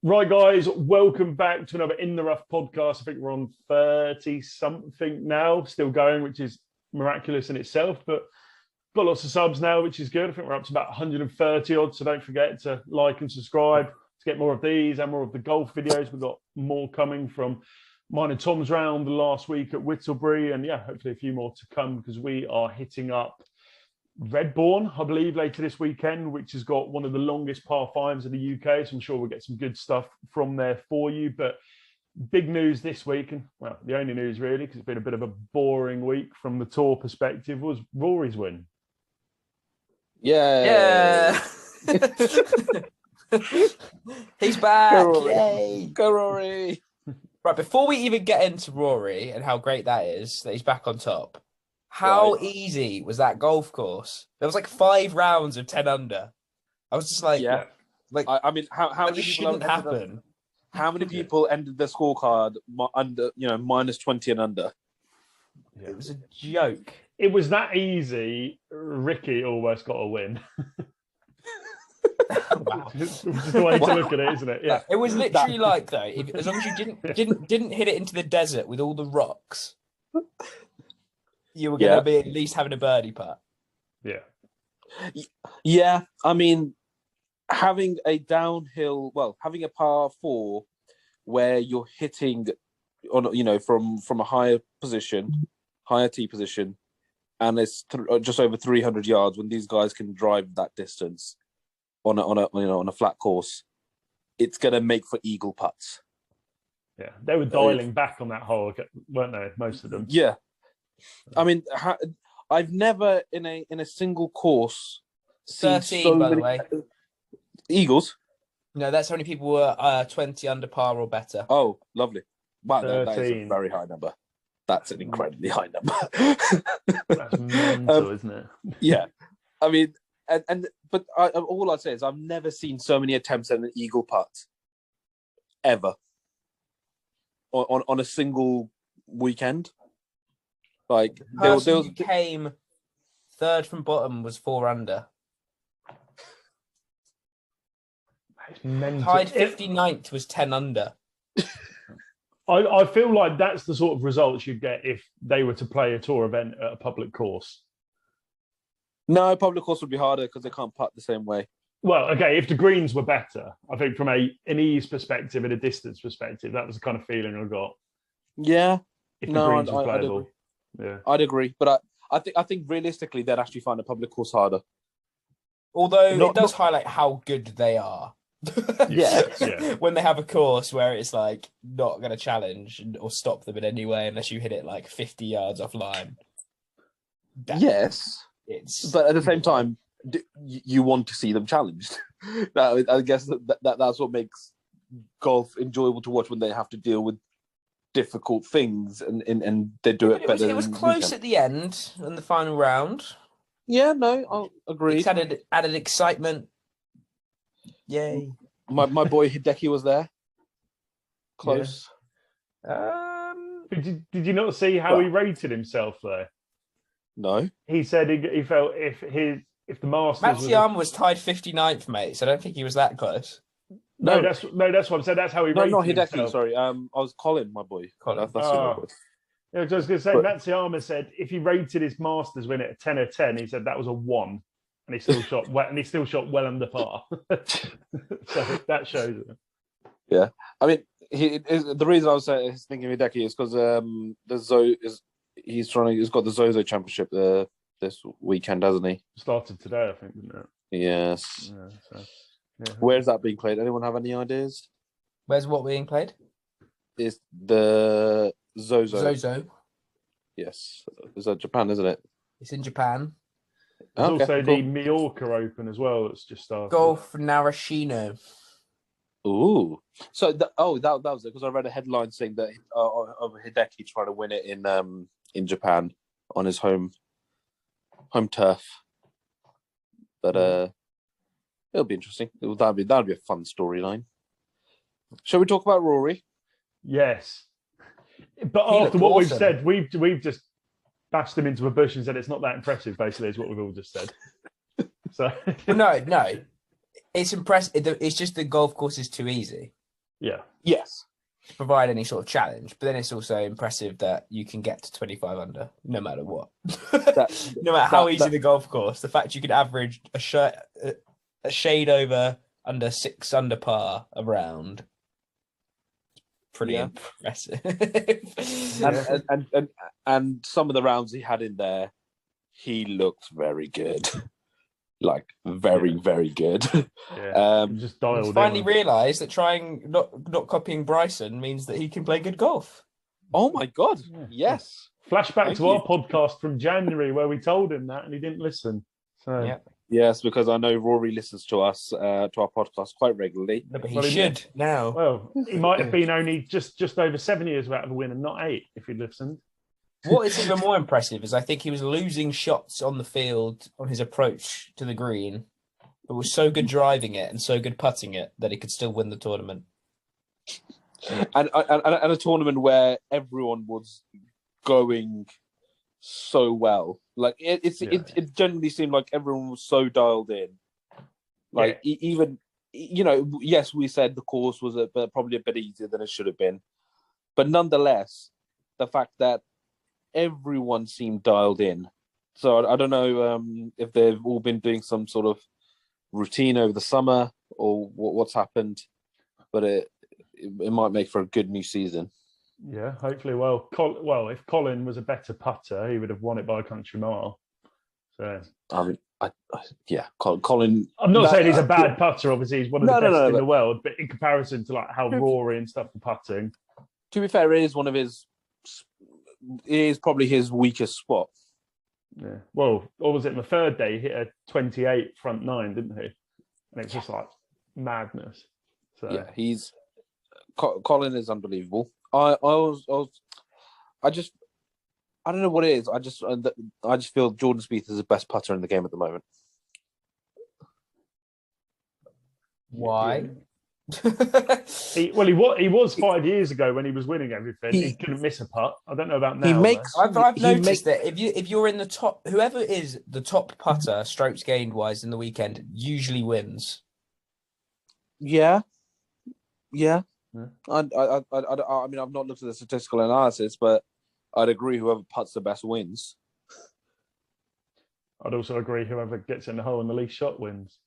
Right, guys, welcome back to another In the Rough podcast. I think we're on 30 something now, still going, which is miraculous in itself, but got lots of subs now, which is good. I think we're up to about 130 odd, so don't forget to like and subscribe to get more of these and more of the golf videos. We've got more coming from mine and Tom's round last week at Whittlebury, and yeah, hopefully a few more to come because we are hitting up Redbourne, I believe, later this weekend, which has got one of the longest par fives in the UK. So I'm sure we'll get some good stuff from there for you. But big news this week, and well, the only news really, because it's been a bit of a boring week from the tour perspective, was Rory's win. Yeah. He's back. Go Rory. Yay. Go Rory. Right, before we even get into Rory and how great that is, that he's back on top, how easy was that golf course? There was like 5 rounds of 10 under. I was just like, I mean, how many people shouldn't happen? How many people ended their scorecard under, minus 20 and under? Yeah. It was a joke. It was that easy. Ricky almost got a win. Wow. Which is the way to look at it, isn't it? Yeah. It was literally like though, as long as you didn't hit it into the desert with all the rocks, you were going to be at least having a birdie putt. Yeah. Yeah, I mean, having a having a par 4 where you're hitting on, from a higher tee position, and it's just over 300 yards when these guys can drive that distance on a flat course, it's going to make for eagle putts. Yeah, they were dialing back on that hole, weren't they? Most of them. Yeah. I mean, I've never in a single course seen 13, so by the many way. eagles. No, that's how many people were 20 under par or better. Oh, lovely! Wow, that is a 13. very high number. That's an incredibly high number. That's mental, isn't it? Yeah, I mean, but all I'd say is I've never seen so many attempts at an eagle putt ever on a single weekend. Like The person who came third from bottom was 4 under. Tied 59th was 10 under. I feel like that's the sort of results you'd get if they were to play a tour event at a public course. No, public course would be harder because they can't putt the same way. Well, okay, if the greens were better, I think from an ease perspective and a distance perspective, that was the kind of feeling I got. Yeah. If the greens were playable. Yeah, I'd agree, but I think realistically they'd actually find a public course harder. Although it does highlight how good they are. Yeah. When they have a course where it's like not going to challenge or stop them in any way unless you hit it like 50 yards offline. Yes, but at the same time, you want to see them challenged. I guess that's what makes golf enjoyable to watch when they have to deal with difficult things and they do it better. It was close at the end in the final round. Yeah, no, I'll agree. It's added excitement. Yay! My boy Hideki was there. Close. Yeah. Did you not see how he rated himself there? No. He said he felt if the Masters Matsuyama was tied 59th, mate. So I don't think he was that close. No, that's what I'm saying. That's how he rated not Hideki. himself. Sorry, I was Colin, my boy. Colin. That's who I was. Yeah, I was going to say, Matsuyama said if he rated his Masters win at a 10 or 10, he said that was a 1, and he still shot well under par. So that shows it. Yeah, I mean, the reason I was thinking Hideki is because he's got the Zozo Championship this weekend, hasn't he? Started today, I think, didn't it? Yes. Yeah, so. Yeah. Where's that being played? Anyone have any ideas? Where's what being played? It's the Zozo. Zozo. Yes. Is that Japan, isn't it? It's in Japan. There's also the Mallorca Open as well. It's just started. Golf Narashino. Ooh. So, that was it, because I read a headline saying that of Hideki trying to win it in Japan on his home turf. But it'll be interesting. That'll be a fun storyline. Shall we talk about Rory? Yes. But after what we've said, we've just bashed him into a bush and said it's not that impressive, basically, is what we've all just said. So no. It's impressive. It's just the golf course is too easy. Yeah. Yes. to provide any sort of challenge. But then it's also impressive that you can get to 25 under no matter what. No matter how easy the golf course, the fact you can average a shade over under 6 under par a round, pretty impressive. And some of the rounds he had in there, he looked very good. Like very good. Yeah. Just dialed He's finally realised that trying not copying Bryson means that he can play good golf. Oh my God! Yeah. Yes. Flashback to our podcast from January where we told him that and he didn't listen. So yeah. Yes, because I know Rory listens to us to our podcast quite regularly. No, but he should now. Well, he might have been only just over 7 years without a win and not 8 if he'd listened. What is even more impressive is I think he was losing shots on the field on his approach to the green, but was so good driving it and so good putting it that he could still win the tournament. And a tournament where everyone was going so well. Like it generally seemed like everyone was so dialed in. Like even, yes, we said the course was probably a bit easier than it should have been, but nonetheless, the fact that everyone seemed dialed in. So I don't know if they've all been doing some sort of routine over the summer or what's happened, but it might make for a good new season. Yeah, hopefully. Well, if Colin was a better putter, he would have won it by a country mile. So I mean, Colin. I'm not saying he's a bad putter. Obviously, he's one of the best in the world. But in comparison to like how Rory and stuff were putting, to be fair, it is probably his weakest spot. Yeah. Well, what was it? The third day, he hit a 28 front 9, didn't he? And it's just like madness. So yeah, Colin is unbelievable. I don't know what it is. I just feel Jordan Spieth is the best putter in the game at the moment. Why? He was 5 years ago when he was winning everything. He couldn't miss a putt. I don't know about now. I've noticed that if you're in the top, whoever is the top putter, strokes gained wise in the weekend, usually wins. Yeah. I mean, I've not looked at the statistical analysis, but I'd agree whoever putts the best wins. I'd also agree whoever gets in the hole and the least shot wins.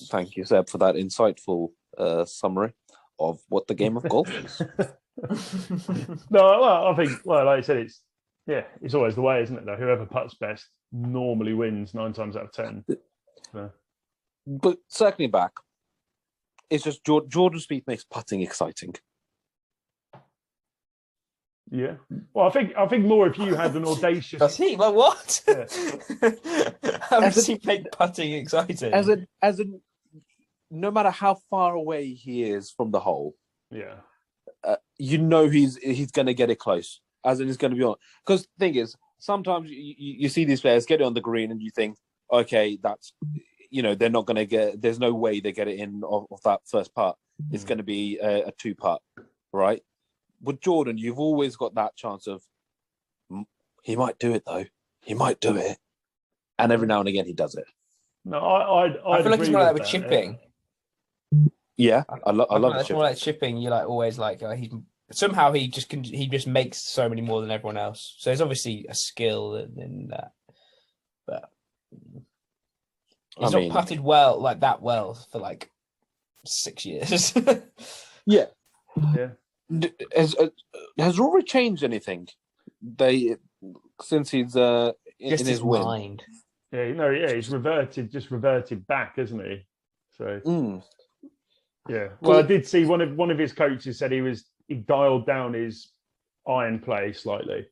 Thank you, Seb, for that insightful summary of what the game of golf is. No, well, I think, like I said, it's always the way, isn't it? Though whoever putts best normally wins 9 times out of 10. So. But circling back, it's just Jordan Spieth makes putting exciting. Yeah. Well, I think more if you had an audacious. Does he? Like what? Yeah. How does he make putting exciting? As in, no matter how far away he is from the hole, he's going to get it close. As in, it's going to be on. Because the thing is, sometimes you see these players get it on the green, and you think, okay, that's. They're not going to get. There's no way they get it in off that first putt. It's going to be a 2-putt, right? With Jordan, you've always got that chance of he might do it though. He might do it, and every now and again he does it. No, I feel like it's more like with chipping. Yeah, I love it. It's more like chipping. You're like always like he just makes so many more than everyone else. So it's obviously a skill in that, but. He's not putted well like that well for like 6 years. Yeah. Has Rory changed anything? Since he's in his win. Mind. Yeah, he's reverted back, isn't he? So yeah. Well, I did see one of his coaches said he dialed down his iron play slightly.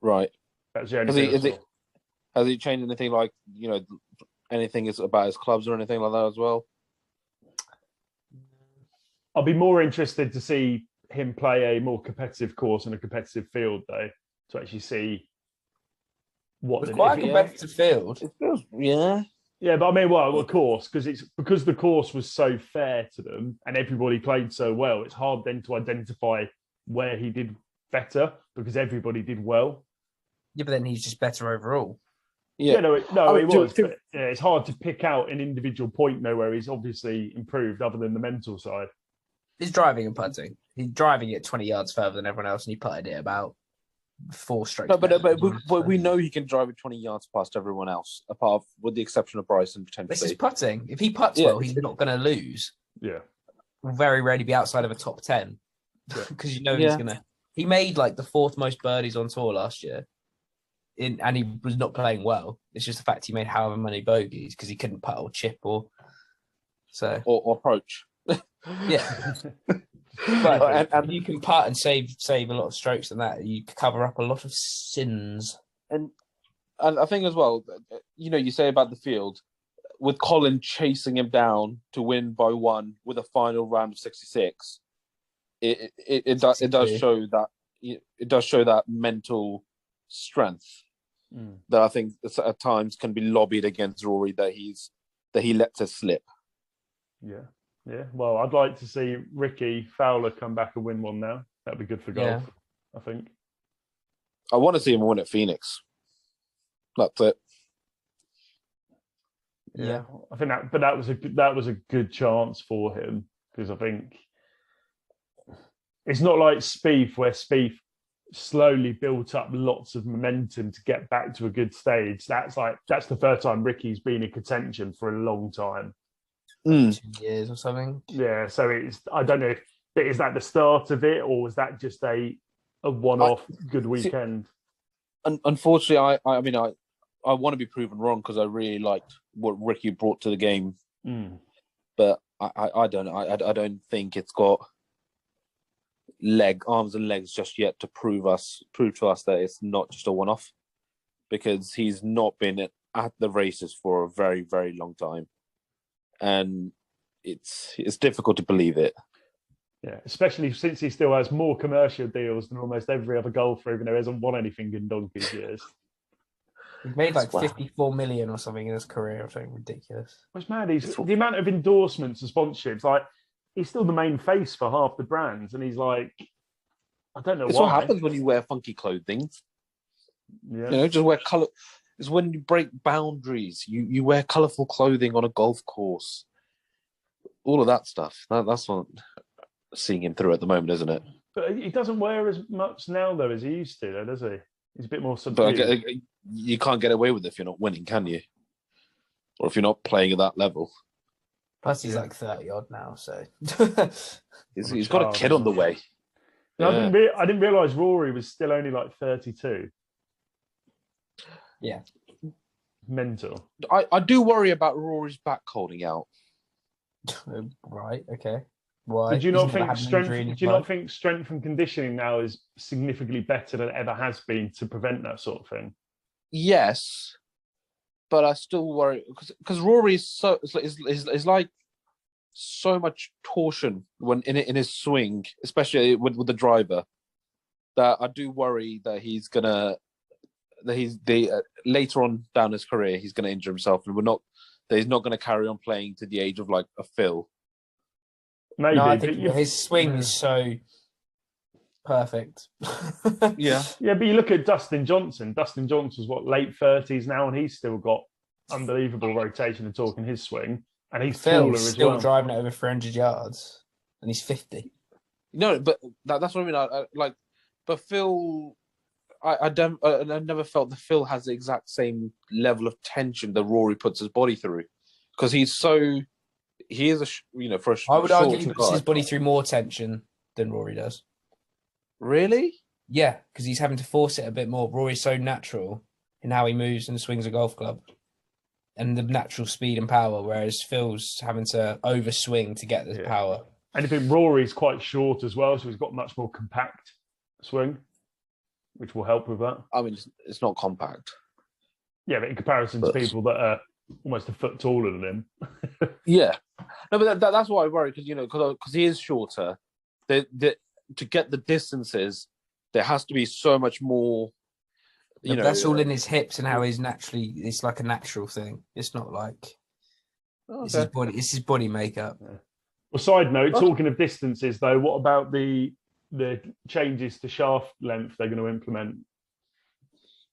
Right. That's the only has he changed anything like anything is about his clubs or anything like that as well? I'll be more interested to see him play a more competitive course and a competitive field, though, to actually see what. It's quite a competitive field. It feels, yeah. Yeah, but I mean, of course, because the course was so fair to them and everybody played so well. It's hard then to identify where he did better because everybody did well. Yeah, but then he's just better overall. Yeah, no, it was. But, it's hard to pick out an individual point though where he's obviously improved, other than the mental side. He's driving and putting. He's driving it 20 yards further than everyone else, and he putted it about 4 strokes. No, but we know he can drive it 20 yards past everyone else, with the exception of Bryson potentially. This is putting. If he puts well, he's not going to lose. Yeah, Will very rarely be outside of a top 10 because he's going to. He made like the 4th most birdies on tour last year. And he was not playing well. It's just the fact he made however many bogeys because he couldn't putt or chip or approach. Yeah, but and you can putt and save a lot of strokes than that. You cover up a lot of sins. And I think as well, you say about the field with Colin chasing him down to win by 1 with a final round of 66. It does show that mental strength. That I think at times can be lobbied against Rory that he lets us slip. Yeah. Well, I'd like to see Ricky Fowler come back and win one now. That'd be good for golf. I think. I want to see him win at Phoenix. That's it. Yeah. I think that was a good chance for him because I think it's not like Spieth where Spieth slowly built up lots of momentum to get back to a good stage. That's the first time Ricky's been in contention for a long time. 2 years or something. Yeah, so I don't know if is that the start of it or was that just a one-off good weekend? Unfortunately, I mean I want to be proven wrong because I really liked what Ricky brought to the game, but I don't think it's got arms and legs just yet to prove to us that it's not just a one-off, because he's not been at the races for a very, very long time, and it's difficult to believe it. Yeah, especially since he still has more commercial deals than almost every other golfer, even though he hasn't won anything in donkey's years. He's made like 54 million or something in his career, or something ridiculous. What's mad is the amount of endorsements and sponsorships. Like, he's still the main face for half the brands, and he's like, I don't know it's why. What happens when you wear funky clothing. Yeah, just wear color. It's when you break boundaries. You wear colorful clothing on a golf course. All of that stuff. That's not seeing him through at the moment, isn't it? But he doesn't wear as much now, though, as he used to, though, does he? He's a bit more subdued. But you can't get away with it if you're not winning, can you? Or if you're not playing at that level. Plus, he's like 30 odd now, so he's got a kid on the way. No, I didn't realize Rory was still only like 32. Yeah, mental. I do worry about Rory's back holding out. Right. Okay. Why? But do you not think strength and conditioning now is significantly better than it ever has been to prevent that sort of thing? Yes, but I still worry because Rory is like so much torsion when in his swing, especially with the driver, that I do worry that later on down his career he's gonna injure himself, and he's not gonna carry on playing to the age of like a Phil. Maybe. No, I think his swing is so perfect. Yeah, but you look at Dustin Johnson. Dustin Johnson's late 30s now, and he's still got unbelievable rotation and torque in his swing, and he's taller as still well. Driving it over 300 yards, and he's 50. No, but that's what I mean. I but Phil, I never felt that Phil has the exact same level of tension that Rory puts his body through, because he is for a I would argue he puts his body through more tension than Rory does. Really? Yeah, because he's having to force it a bit more. Rory's so natural in how he moves and swings a golf club, and the natural speed and power, whereas Phil's having to overswing to get the power. And I think Rory's quite short as well, so he's got much more compact swing, which will help with that. I mean, it's not compact. Yeah, but in comparison to people that are almost a foot taller than him. Yeah. No, but that's why I worry, because he is shorter. To get the distances, there has to be so much more. That's all in his hips and how he's naturally. It's like a natural thing. It's not like it's his body. It's his body makeup. Yeah. Well, side note, talking of distances, though, what about the changes to shaft length they're going to implement?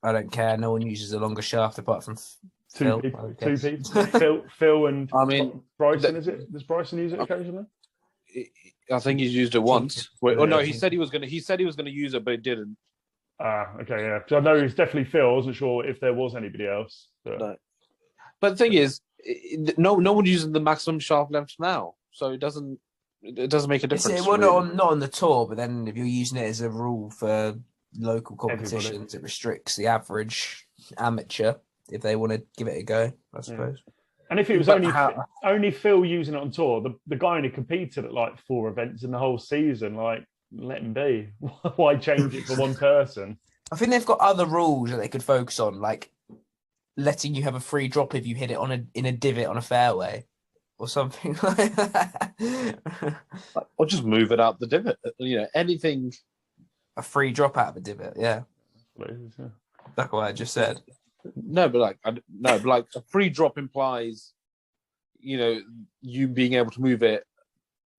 I don't care. No one uses a longer shaft apart from Two Phil. people. Phil and I mean, Bryson. Is it? Does Bryson use it occasionally? I think he's used it once. Yeah. No, he said he was gonna use it, but he didn't. Okay, yeah. So I know it's definitely Phil. I wasn't sure if there was anybody else. But, No. But the thing is, no one uses the maximum shaft length now, so it doesn't make a difference. Well, not on the tour, but then if you're using it as a rule for local competitions, it restricts the average amateur if they want to give it a go, I suppose. And if it was only Phil using it on tour, the guy only competed at like 4 events in the whole season. Like, let him be. Why change it for one person? I think they've got other rules that they could focus on, like letting you have a free drop if you hit it in a divot on a fairway or something like that. Or just move it out the divot. Anything. A free drop out of a divot, yeah. That's what I just said. No, but a free drop implies, you being able to move it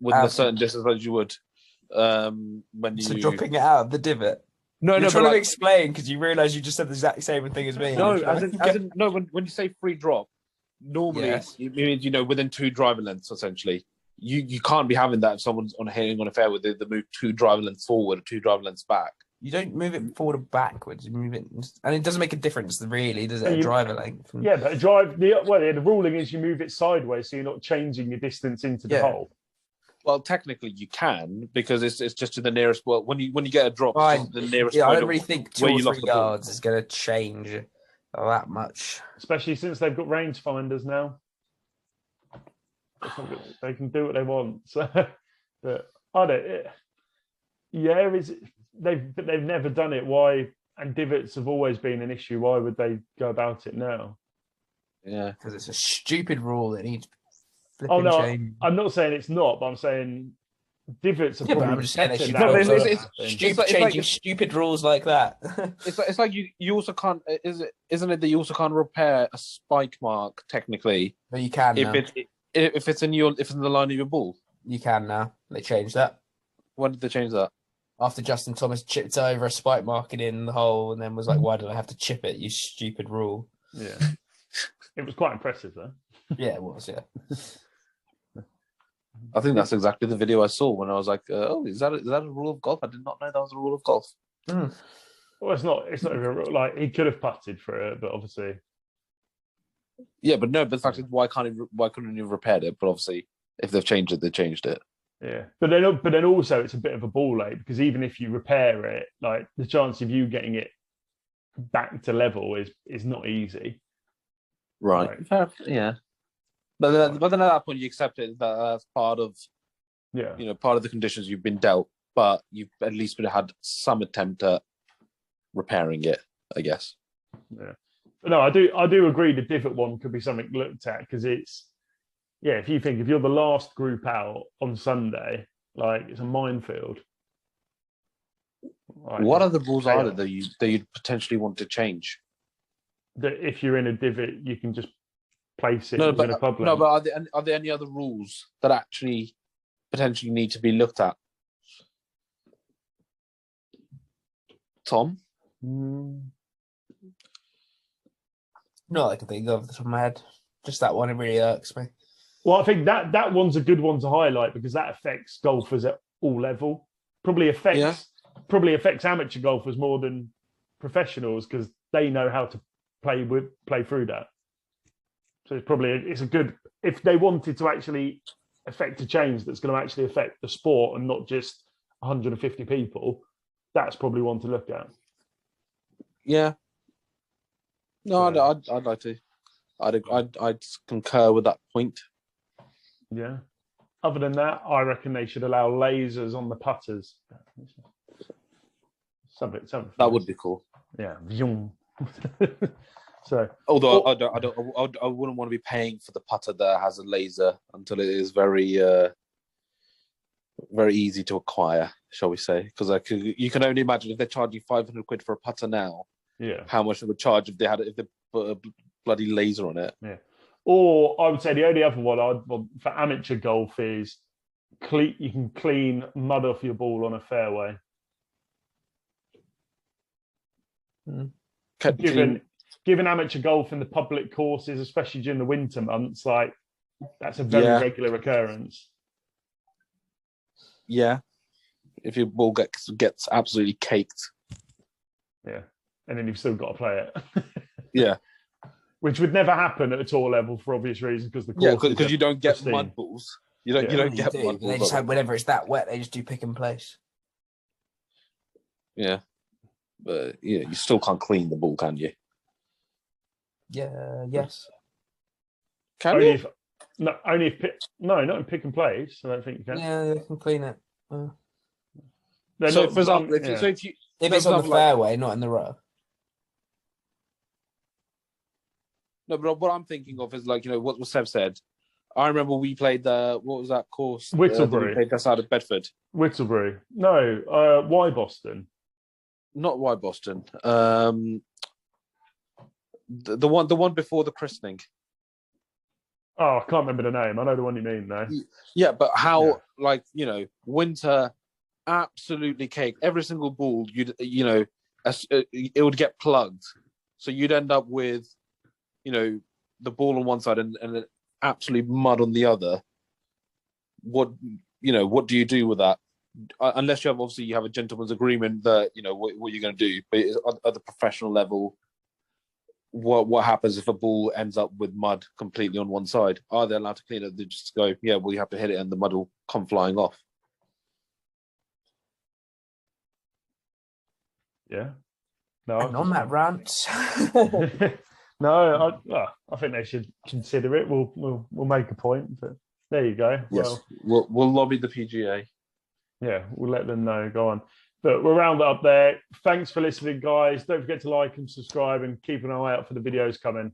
within a certain distance as you would when you. So dropping it out of the divot. You're trying to explain because you realise you just said the exact same thing as me. No, when you say free drop, normally it means within 2 driver lengths essentially. You can't be having that if someone's hitting on a fairway. They move 2 driver lengths forward or 2 driver lengths back. You don't move it forward or backwards. You move it, and it doesn't make a difference, really, does it? A driver length. Yeah, but the ruling is you move it sideways, so you're not changing your distance into the hole. Well, technically you can because it's just to the nearest. Well, when you get a drop, it's the nearest. Yeah, I don't really think 2 or 3 yards is going to change that much. Especially since they've got rangefinders now. They can do what they want. So, but I don't. They've never done it. Why? And divots have always been an issue. Why would they go about it now? Yeah, because it's a stupid rule that needs. Change. I'm not saying it's not, but I'm saying divots are probably. But I'm just saying it's changing stupid rules like that. it's like you also can't. Isn't it that you also can't repair a spike mark technically? But you can if it's in the line of your ball. You can now. They changed that. When did they change that? After Justin Thomas chipped over a spike marking in the hole and then was like, why did I have to chip it, you stupid rule? Yeah. It was quite impressive, though. Yeah, it was, yeah. I think that's exactly the video I saw when I was like, is that a rule of golf? I did not know that was a rule of golf. Mm. Well, it's not even a rule. Like, he could have putted for it, but obviously... Yeah, but the fact is, why couldn't he have repaired it? But obviously, if they've changed it, they changed it. Yeah, but then also it's a bit of a ball ache because even if you repair it, like the chance of you getting it back to level is not easy. Right. Yeah. But then at that point you accept it that that's part of part of the conditions you've been dealt, but you've at least had some attempt at repairing it, I guess. Yeah. But no, I do agree the divot one could be something looked at because it's if you think if you're the last group out on Sunday, like it's a minefield. Like, what other rules are there that you'd potentially want to change? That if you're in a divot, you can just place it within a club length. No, but are there any other rules that actually potentially need to be looked at? Tom? Not I can think of off the top of my head. Just that one, it really irks me. Well, I think that one's a good one to highlight because that affects golfers at all level. Probably affects amateur golfers more than professionals because they know how to play through that. So it's a good if they wanted to actually affect a change that's going to actually affect the sport and not just 150 people. That's probably one to look at. Yeah. No, I'd like to. I'd concur with that point. Yeah. Other than that, I reckon they should allow lasers on the putters. Something. That would be cool. Yeah. So, although I wouldn't want to be paying for the putter that has a laser until it is very, very easy to acquire, shall we say? Because you can only imagine if they're charging £500 for a putter now. Yeah. How much they would charge if they put a bloody laser on it? Yeah. Or I would say the only other one I'd want for amateur golf is you can clean mud off your ball on a fairway. given amateur golf in the public courses, especially during the winter months, like that's a very regular occurrence. Yeah, if your ball gets absolutely caked. Yeah, and then you've still got to play it. Yeah, which would never happen at a tour level for obvious reasons because the course because you don't get mud balls. You don't get mud balls. They just have whenever it's that wet, they just do pick and place. Yeah, but you still can't clean the ball, can you? Yeah. Yes. Can only you? Not in pick and place. I don't think you can. Yeah, they can clean it. So, for example, if it's on the fairway, not in the rough. No, but what I'm thinking of is what Seb said. I remember we played what was that course? Whittlebury. We played that side of Bedford. Whittlebury. No, why Boston? Not why Boston. The one before the christening. Oh, I can't remember the name. I know the one you mean, though. Yeah, but how winter absolutely caked. Every single ball, it would get plugged, so you'd end up with, the ball on one side and absolute mud on the other. What do you do with that? Unless you have a gentleman's agreement that what you're going to do, but at the professional level, what happens if a ball ends up with mud completely on one side? Are they allowed to clean it? They just go, you have to hit it and the mud will come flying off. Yeah. No. And on that rant. No, I think they should consider it. We'll make a point, but there you go. Yes, we'll lobby the PGA. Yeah, we'll let them know. Go on. But we'll round it up there. Thanks for listening, guys. Don't forget to like and subscribe and keep an eye out for the videos coming.